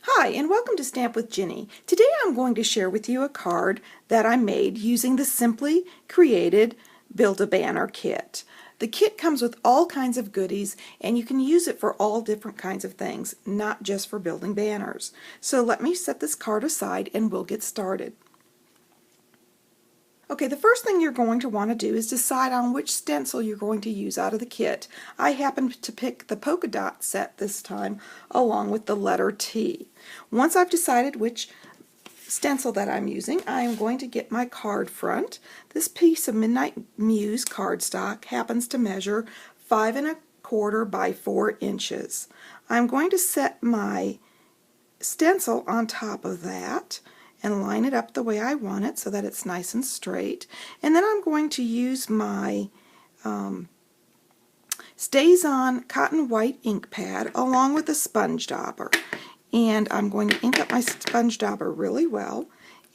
Hi, and welcome to Stamp with Ginny. Today I'm going to share with you a card that I made using the Simply Created Build-A-Banner kit. The kit comes with all kinds of goodies, and you can use it for all different kinds of things, not just for building banners. So let me set this card aside and we'll get started. Okay, the first thing you're going to want to do is decide on which stencil you're going to use out of the kit. I happened to pick the polka dot set this time along with the letter T. Once I've decided which stencil that I'm using, I am going to get my card front. This piece of Midnight Muse cardstock happens to measure 5 1/4 by 4 inches. I'm going to set my stencil on top of that and line it up the way I want it so that it's nice and straight. And then I'm going to use my StazOn cotton white ink pad along with a sponge dauber. And I'm going to ink up my sponge dauber really well,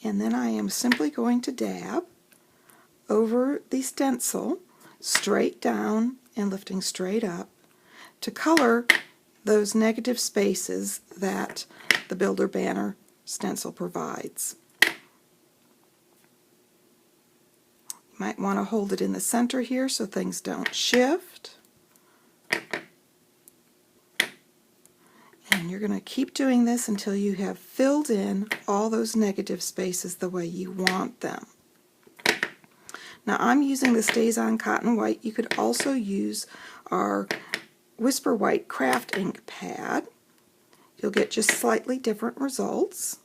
and then I am simply going to dab over the stencil straight down and lifting straight up to color those negative spaces that the Builder Banner stencil provides. You might want to hold it in the center here so things don't shift. And you're going to keep doing this until you have filled in all those negative spaces the way you want them. Now I'm using the StazOn Cotton White. You could also use our Whisper White Craft Ink pad. You'll get just slightly different results.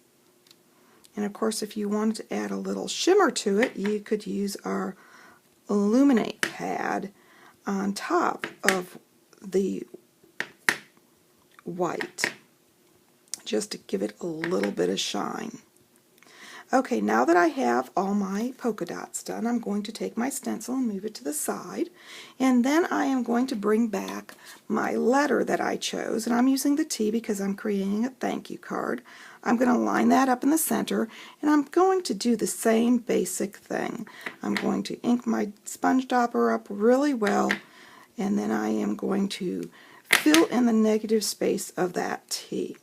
And of course, if you wanted to add a little shimmer to it, you could use our Illuminate pad on top of the white, just to give it a little bit of shine. Okay, now that I have all my polka dots done, I'm going to take my stencil and move it to the side, and then I am going to bring back my letter that I chose, and I'm using the T because I'm creating a thank you card. I'm going to line that up in the center, and I'm going to do the same basic thing. I'm going to ink my sponge dauber up really well, and then I am going to fill in the negative space of that T.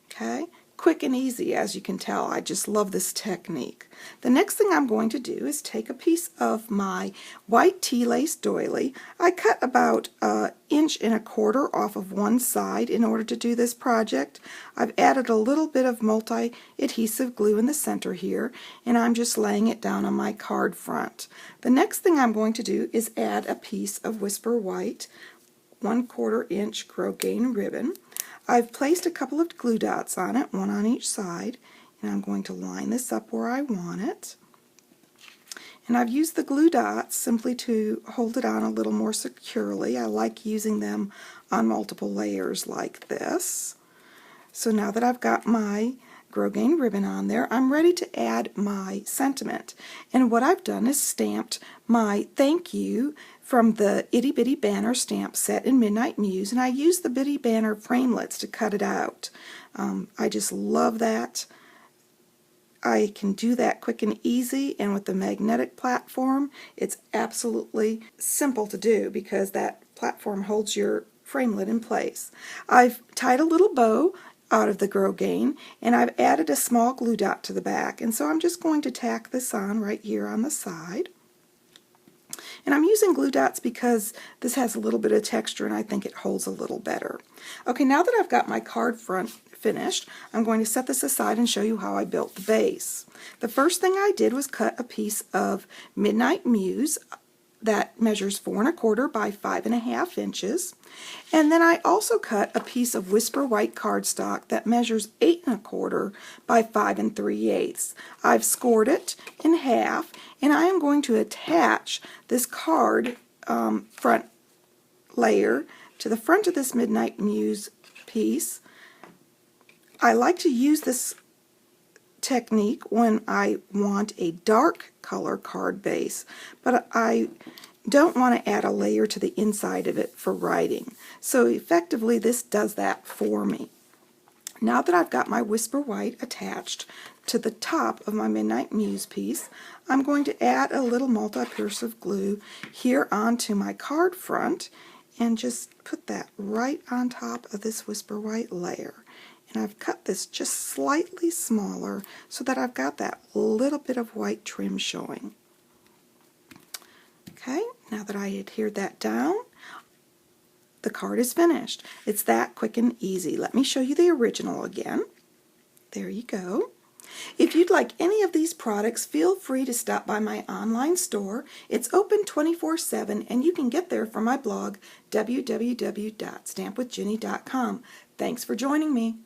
Okay? Quick and easy, as you can tell. I just love this technique. The next thing I'm going to do is take a piece of my white tea lace doily. I cut about 1 1/4 inches off of one side in order to do this project. I've added a little bit of multi-adhesive glue in the center here, and I'm just laying it down on my card front. The next thing I'm going to do is add a piece of Whisper White 1/4 inch Grosgrain ribbon. I've placed a couple of glue dots on it, one on each side, and I'm going to line this up where I want it. And I've used the glue dots simply to hold it on a little more securely. I like using them on multiple layers like this. So now that I've got my Grosgrain ribbon on there, I'm ready to add my sentiment. And what I've done is stamped my thank you from the Itty Bitty Banner stamp set in Midnight Muse, and I used the Bitty Banner Framelits to cut it out. I just love that. I can do that quick and easy, and with the magnetic platform, it's absolutely simple to do because that platform holds your framelit in place. I've tied a little bow out of the Grosgrain, and I've added a small glue dot to the back, and so I'm just going to tack this on right here on the side. And I'm using glue dots because this has a little bit of texture and I think it holds a little better. Okay, now that I've got my card front finished, I'm going to set this aside and show you how I built the base. The first thing I did was cut a piece of Midnight Muse that measures 4 1/4 by 5 1/2 inches. And then I also cut a piece of Whisper White cardstock that measures 8 1/4 by 5 3/8. I've scored it in half, and I am going to attach this card front layer to the front of this Midnight Muse piece. I like to use this technique when I want a dark color card base, but I don't want to add a layer to the inside of it for writing. So effectively this does that for me. Now that I've got my Whisper White attached to the top of my Midnight Muse piece, I'm going to add a little multi-adhesive glue here onto my card front, and just put that right on top of this Whisper White layer. And I've cut this just slightly smaller so that I've got that little bit of white trim showing. Okay, now that I adhered that down, the card is finished. It's that quick and easy. Let me show you the original again. There you go. If you'd like any of these products, feel free to stop by my online store. It's open 24/7 and you can get there from my blog, www.stampwithjinny.com. Thanks for joining me.